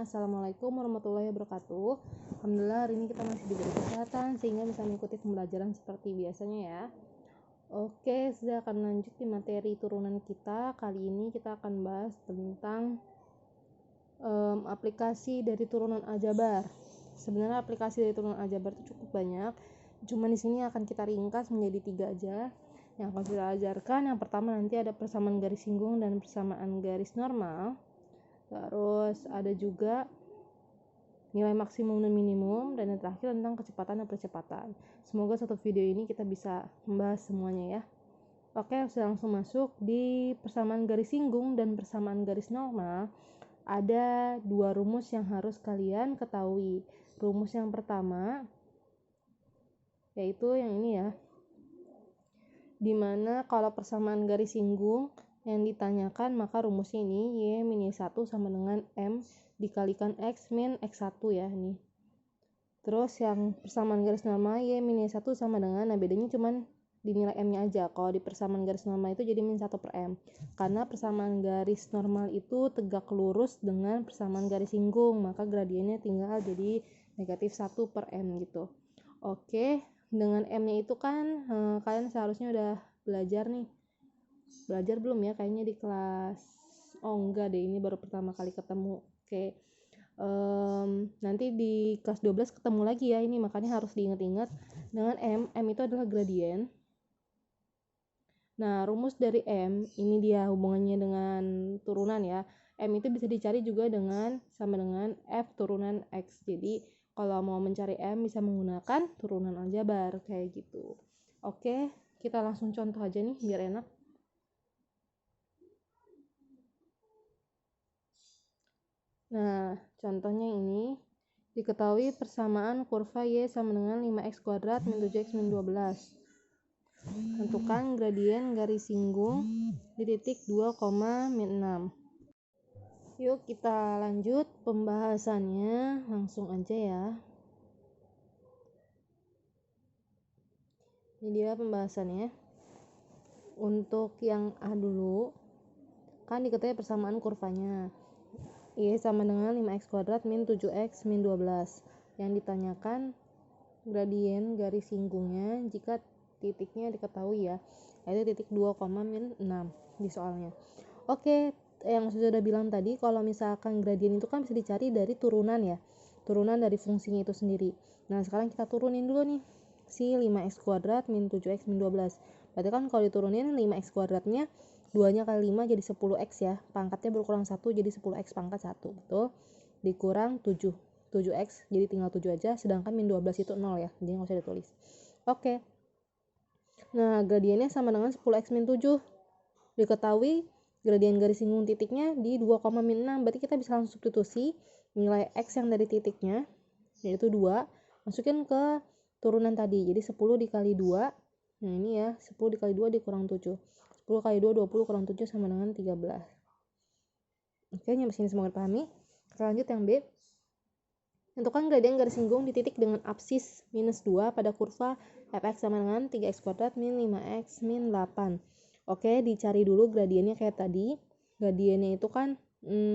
Assalamualaikum warahmatullahi wabarakatuh. Alhamdulillah hari ini kita masih diberi kesehatan sehingga bisa mengikuti pembelajaran seperti biasanya ya. Oke, sudah akan lanjut di materi turunan kita. Kali ini kita akan bahas tentang aplikasi dari turunan aljabar. Sebenarnya aplikasi dari turunan aljabar itu cukup banyak. Cuman di sini akan kita ringkas menjadi 3 aja yang akan kita ajarkan. Yang pertama nanti ada persamaan garis singgung dan persamaan garis normal. Terus ada juga nilai maksimum dan minimum, dan yang terakhir tentang kecepatan dan percepatan. Semoga satu video ini kita bisa membahas semuanya ya. Oke, saya langsung masuk di persamaan garis singgung dan persamaan garis normal. Ada 2 rumus yang harus kalian ketahui. Rumus yang pertama yaitu yang ini ya, dimana kalau persamaan garis singgung yang ditanyakan maka rumusnya ini y min y1 sama dengan m dikalikan x min x1 ya ini. Terus yang persamaan garis normal y min y1 sama dengan, nah bedanya cuman di nilai m nya aja. Kalau di persamaan garis normal itu jadi min 1 per m, karena persamaan garis normal itu tegak lurus dengan persamaan garis singgung, maka gradiennya tinggal jadi negatif 1 per m gitu. Oke, dengan m nya itu kan kalian seharusnya udah belajar nih. Belajar belum ya? Kayaknya di kelas enggak deh, ini baru pertama kali ketemu. Oke. Nanti di kelas 12 ketemu lagi ya ini, makanya harus diingat-ingat. Dengan m itu adalah gradien. Nah, rumus dari m ini dia hubungannya dengan turunan ya. M itu bisa dicari juga dengan sama dengan f turunan x. Jadi kalau mau mencari m bisa menggunakan turunan aljabar kayak gitu. Oke, kita langsung contoh aja nih biar enak. Nah, contohnya ini diketahui persamaan kurva y sama dengan 5x kuadrat min 7x min 12. Tentukan gradien garis singgung di titik 2, min 6. Yuk kita lanjut pembahasannya, langsung aja ya. Ini dia pembahasannya. Untuk yang A dulu, kan diketahui persamaan kurvanya y sama dengan 5x kuadrat min 7x min 12. Yang ditanyakan gradien garis singgungnya jika titiknya diketahui ya, yaitu titik 2, min 6 di soalnya. Oke, yang sudah bilang tadi kalau misalkan gradien itu kan bisa dicari dari turunan ya, turunan dari fungsinya itu sendiri. Nah sekarang kita turunin dulu nih si 5x kuadrat min 7x min 12. Berarti kan kalau diturunin 5x kuadratnya 2-nya kali 5 jadi 10x ya, pangkatnya berkurang 1 jadi 10x pangkat 1, betul, dikurang 7x jadi tinggal 7 aja, sedangkan min 12 itu 0 ya, jadi nggak usah ditulis. Oke, nah gradiennya sama dengan 10x min 7. Diketahui gradien garis singgung titiknya di 2, min 6, berarti kita bisa langsung substitusi nilai x yang dari titiknya yaitu 2 masukin ke turunan tadi, jadi 10 dikali 2, nah ini ya 10 dikali 2 dikurang 7, 10 kali 2 20 kurang 7 sama dengan 13. Oke, nyampe sini semoga dipahami. Kita lanjut yang B. Tentukan gradien garis singgung di titik dengan absis minus 2 pada kurva fx sama dengan 3x kuadrat min 5x min 8. Oke, dicari dulu gradiennya kayak tadi. Gradiennya itu kan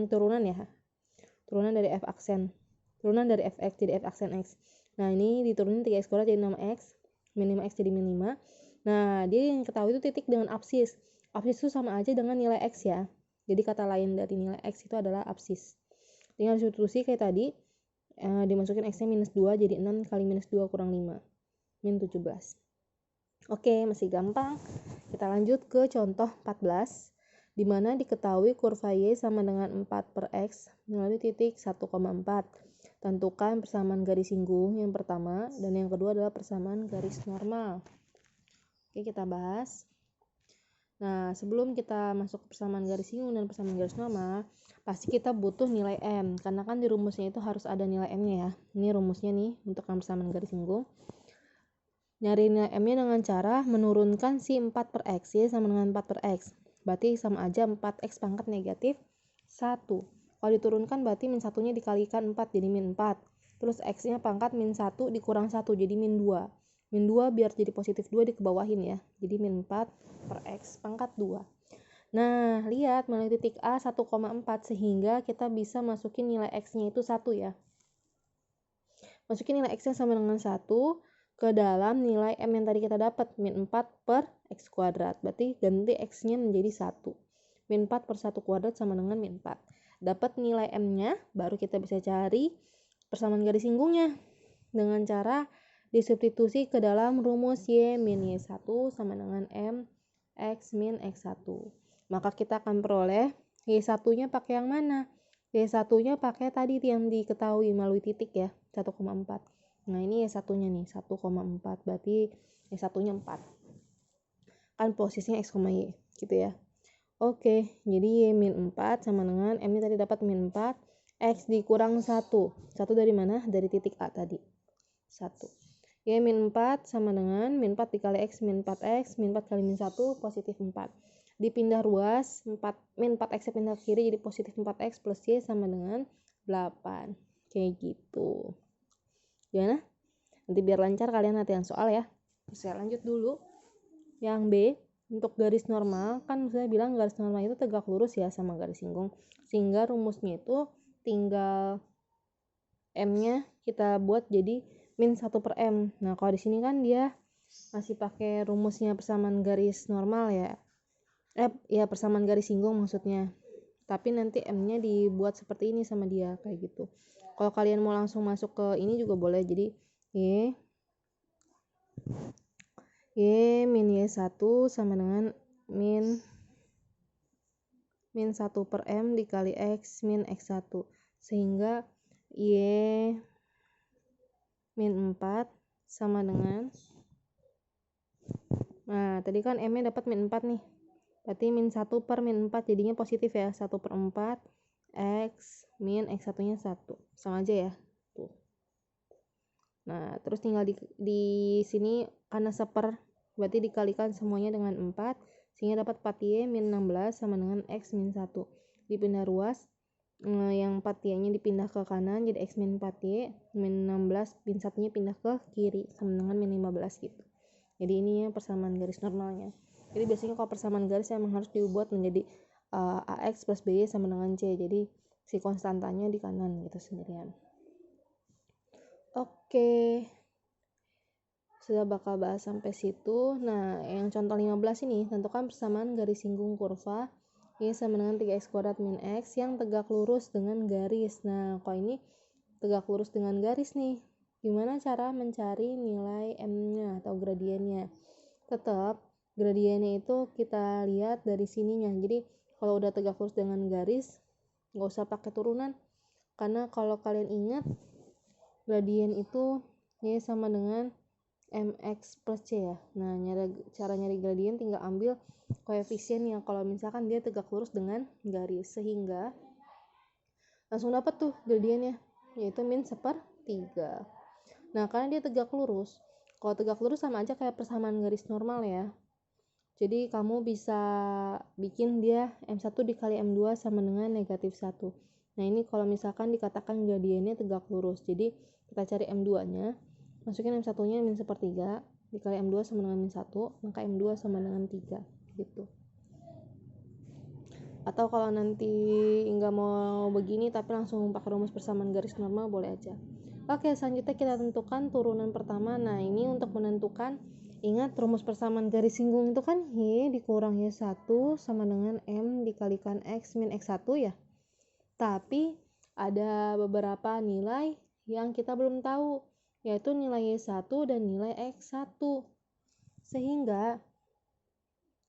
turunan ya, turunan dari f aksen, turunan dari fx jadi f aksen x. Nah ini diturunin 3x kuadrat jadi 6x min 5x jadi min 5. Nah dia yang ketahui itu titik dengan absis. Absis itu sama aja dengan nilai x ya, jadi kata lain dari nilai x itu adalah absis. Tinggal substitusi kayak tadi, dimasukin x nya minus 2 jadi 6 kali minus 2 kurang 5 min 17. Oke, masih gampang. Kita lanjut ke contoh 14, di mana diketahui kurva y sama dengan 4 per x melalui titik 1,4. Tentukan persamaan garis singgung yang pertama, dan yang kedua adalah persamaan garis normal. Oke, kita bahas. Nah, sebelum kita masuk ke persamaan garis singgung dan persamaan garis normal, pasti kita butuh nilai m, karena kan di rumusnya itu harus ada nilai m-nya ya. Ini rumusnya nih untuk persamaan garis singgung. Nyari nilai m-nya dengan cara menurunkan si 4 per x, ya sama dengan 4 per x. Berarti sama aja 4x pangkat negatif 1. Kalau diturunkan berarti min 1-nya dikalikan 4 jadi min 4. Terus x-nya pangkat min 1 dikurang 1 jadi min 2. Min 2 biar jadi positif 2 dikebawahin ya. Jadi min 4 per x pangkat 2. Nah, lihat melalui titik A 1,4 sehingga kita bisa masukin nilai X-nya itu 1 ya. Masukin nilai X-nya sama dengan 1 ke dalam nilai M yang tadi kita dapat, min 4 per X kuadrat. Berarti ganti X-nya menjadi 1. Min 4 per 1 kuadrat sama dengan min 4. Dapat nilai M-nya, baru kita bisa cari persamaan garis singgungnya. Dengan cara disubstitusi ke dalam rumus Y min Y1 sama dengan M X min X1. Maka kita akan peroleh Y1-nya pakai yang mana? Y1-nya pakai tadi yang diketahui melalui titik ya, 1,4. Nah, ini Y1-nya nih, 1,4. Berarti Y1-nya 4. Kan posisinya X, Y, gitu ya. Oke, jadi Y min 4 sama dengan M-nya tadi dapat min 4. X dikurang 1. 1 dari mana? Dari titik A tadi. 1. Y min 4 sama dengan min 4 dikali X min 4X, min 4 kali min 1, positif 4. Dipindah ruas, min 4X pindah ke kiri jadi positif 4X plus Y sama dengan 8. Kayak gitu. Gimana? Nanti biar lancar kalian latihan soal ya. Saya lanjut dulu. Yang B, untuk garis normal, kan saya bilang garis normal itu tegak lurus ya sama garis singgung. Sehingga rumusnya itu tinggal M-nya kita buat jadi min 1 per M. Nah, kalau di sini kan dia masih pakai rumusnya persamaan garis normal ya. Ya persamaan garis singgung maksudnya. Tapi nanti M-nya dibuat seperti ini sama dia, kayak gitu. Kalau kalian mau langsung masuk ke ini juga boleh. Jadi Y min Y1 sama dengan min 1 per M dikali X min X1. Sehingga Y min 4 sama dengan, nah tadi kan M nya dapat min 4 nih, berarti min 1 per min 4 jadinya positif ya, 1 per 4 X min X1 nya 1, sama aja ya tuh. Nah terus tinggal di sini karena seper berarti dikalikan semuanya dengan 4 sehingga dapat 4Y min 16 sama dengan X min 1. Dipindah ruas, yang 4Y nya dipindah ke kanan jadi X min 4Y, min 16 min 1 nya pindah ke kiri sama dengan min 15 gitu. Jadi ini ya persamaan garis normalnya. Jadi biasanya kalau persamaan garis emang harus dibuat menjadi AX plus BY sama dengan C. Jadi si konstantanya di kanan gitu sendirian. Oke. Sudah bakal bahas sampai situ. Nah, yang contoh 15 ini, tentukan persamaan garis singgung kurva Y sama dengan 3x kuadrat min X yang tegak lurus dengan garis. Nah, kalau ini tegak lurus dengan garis nih. Gimana cara mencari nilai M-nya atau gradiennya? Tetap gradiennya itu kita lihat dari sininya. Jadi kalau udah tegak lurus dengan garis, nggak usah pakai turunan. Karena kalau kalian ingat, gradien itu Y sama dengan MX plus C ya. Nah, cara nyari gradien tinggal ambil koefisiennya. Kalau misalkan dia tegak lurus dengan garis, sehingga langsung dapat tuh gradiennya, yaitu min 1/3. Nah, karena dia tegak lurus, kalau tegak lurus sama aja kayak persamaan garis normal ya. Jadi kamu bisa bikin dia M1 dikali M2 sama dengan negatif 1. Nah, ini kalau misalkan dikatakan gradiennya tegak lurus. Jadi kita cari M2 nya, masukin M1 nya min 1/3 dikali M2 sama dengan min 1, maka M2 sama dengan 3 gitu. Atau kalau nanti nggak mau begini tapi langsung pakai rumus persamaan garis normal boleh aja. Oke, selanjutnya kita tentukan turunan pertama. Nah, ini untuk menentukan, ingat rumus persamaan garis singgung itu kan Y dikurang Y1 sama dengan M dikalikan X min X1 ya. Tapi ada beberapa nilai yang kita belum tahu, yaitu nilai Y1 dan nilai X1. Sehingga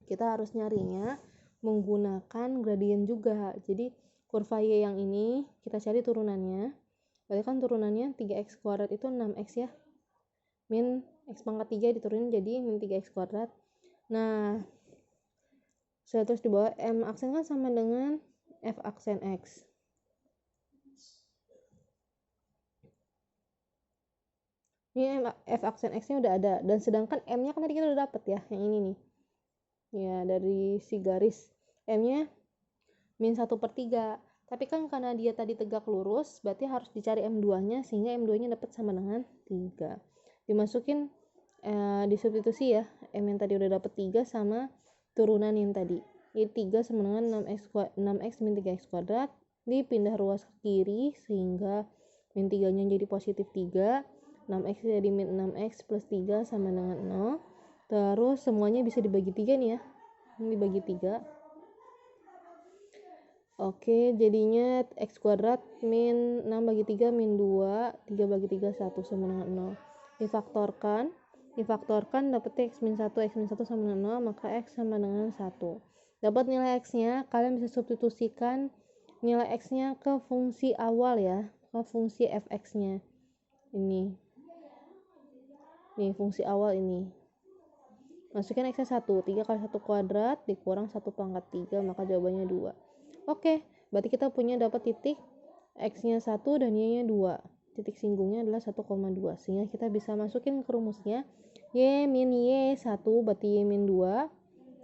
kita harus nyarinya menggunakan gradien juga. Jadi kurva Y yang ini kita cari turunannya. Berarti kan turunannya 3x kuadrat itu 6x ya. Min x pangkat 3 diturunin jadi min 3x kuadrat. Nah, saya terus di bawah M aksen kan sama dengan F aksen X. Ini F aksen X nya udah ada, dan sedangkan M nya kan tadi kita udah dapet ya, yang ini nih ya, dari si garis M nya min 1/3. Tapi kan karena dia tadi tegak lurus, berarti harus dicari M2 nya, sehingga M2 nya dapat sama dengan 3. Dimasukin disubstitusi ya, M yang tadi udah dapet 3 sama turunan yang tadi. Jadi 3 sama dengan 6x min 3x kuadrat, dipindah ruas ke kiri sehingga min 3 nya jadi positif 3, 6x jadi min 6x plus 3 sama dengan 0. Terus semuanya bisa dibagi 3 nih ya, ini dibagi 3. Oke, jadinya x kuadrat min 6 bagi 3 min 2, 3 bagi 3 1 sama dengan 0. Difaktorkan dapat x min 1 sama dengan 0, maka x sama dengan 1. Dapat nilai x-nya, kalian bisa substitusikan nilai x-nya ke fungsi awal ya, ke fungsi fx-nya. Ini fungsi awal ini. Masukkan x-nya 1, 3 kali 1 kuadrat dikurang 1 pangkat 3, maka jawabannya 2. Oke, berarti kita punya dapat titik x-nya 1 dan y-nya 2. Titik singgungnya adalah 1,2. Sehingga kita bisa masukin ke rumusnya y min y 1 berarti y min 2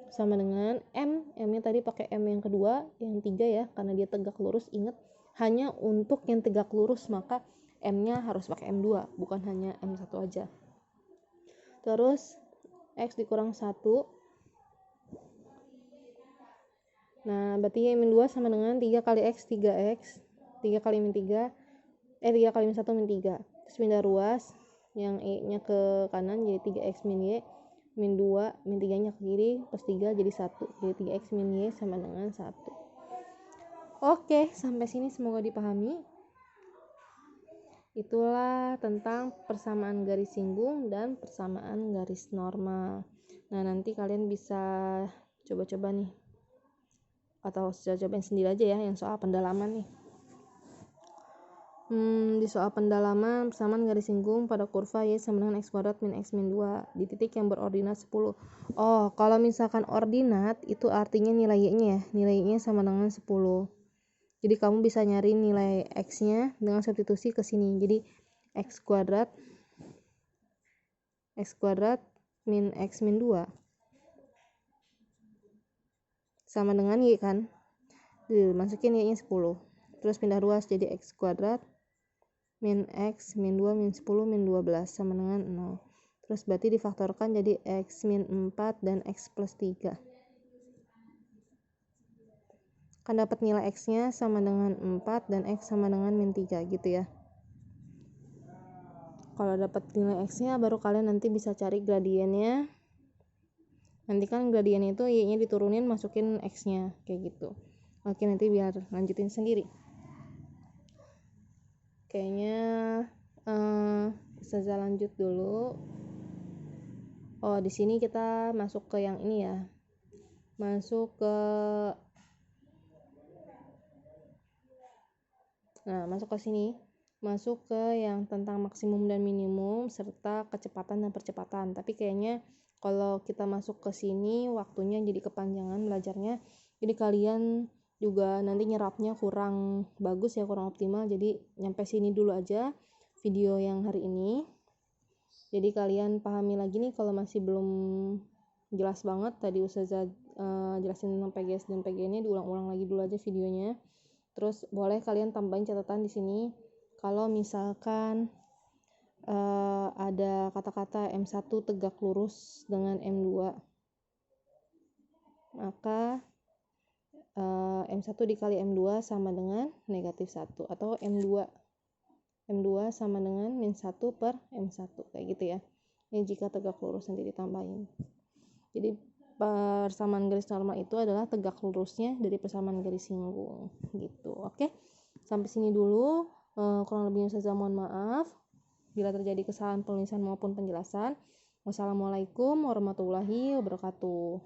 sama dengan m-nya tadi pakai m yang kedua, yang 3 ya, karena dia tegak lurus. Ingat, hanya untuk yang tegak lurus maka m-nya harus pakai m2, bukan hanya m1 aja. Terus x dikurang 1. Nah, berarti y min 2 sama dengan 3 kali x, 3x. 3 kali min 3, 3 kali min 1 min 3. Terus pindah ruas, yang e-nya ke kanan jadi 3x min y, min 2, min 3 nya ke kiri, plus 3 jadi 1. Jadi 3x min y sama dengan 1. Oke, sampai sini semoga dipahami. Itulah tentang persamaan garis singgung dan persamaan garis normal. Nah, nanti kalian bisa coba-coba nih, atau cobain sendiri aja ya yang soal pendalaman nih. Di soal pendalaman persamaan garis singgung pada kurva y sama dengan x kuadrat min x min 2 di titik yang berordinat 10. Oh, kalau misalkan ordinat itu artinya nilai y-nya ya, nilai y-nya sama dengan 10. Jadi kamu bisa nyari nilai x-nya dengan substitusi ke sini. Jadi x kuadrat min x min 2 sama dengan y kan. Masukin y-nya 10. Terus pindah ruas jadi x kuadrat min x min 2 min 10 min 12 sama dengan 0. Terus berarti difaktorkan jadi x min 4 dan x plus 3. Kan dapat nilai x-nya sama dengan 4 dan x sama dengan min 3 gitu ya. Kalau dapat nilai x-nya baru kalian nanti bisa cari gradiennya. Nanti kan gradiennya itu y-nya diturunin, masukin x-nya kayak gitu. Oke, nanti biar lanjutin sendiri. Kayaknya Ustazah lanjut dulu. Oh, di sini kita masuk ke yang ini ya. Masuk ke sini. Masuk ke yang tentang maksimum dan minimum serta kecepatan dan percepatan. Tapi kayaknya kalau kita masuk ke sini waktunya jadi kepanjangan belajarnya. Jadi kalian juga nanti nyerapnya kurang bagus ya, kurang optimal. Jadi nyampe sini dulu aja video yang hari ini. Jadi kalian pahami lagi nih kalau masih belum jelas banget. Tadi Ustazah jelasin tentang PGS dan PGN-nya, diulang-ulang lagi dulu aja videonya. Terus boleh kalian tambahin catatan di sini kalau misalkan ada kata-kata M1 tegak lurus dengan M2, maka M1 dikali M2 sama dengan negatif 1, atau M2 sama dengan min 1 per M1 kayak gitu ya. Ini jika tegak lurus nanti ditambahin. Jadi persamaan garis normal itu adalah tegak lurusnya dari persamaan garis singgung gitu. Oke, sampai sini dulu. Kurang lebihnya Ustazah mohon maaf bila terjadi kesalahan penulisan maupun penjelasan. Wassalamualaikum warahmatullahi wabarakatuh.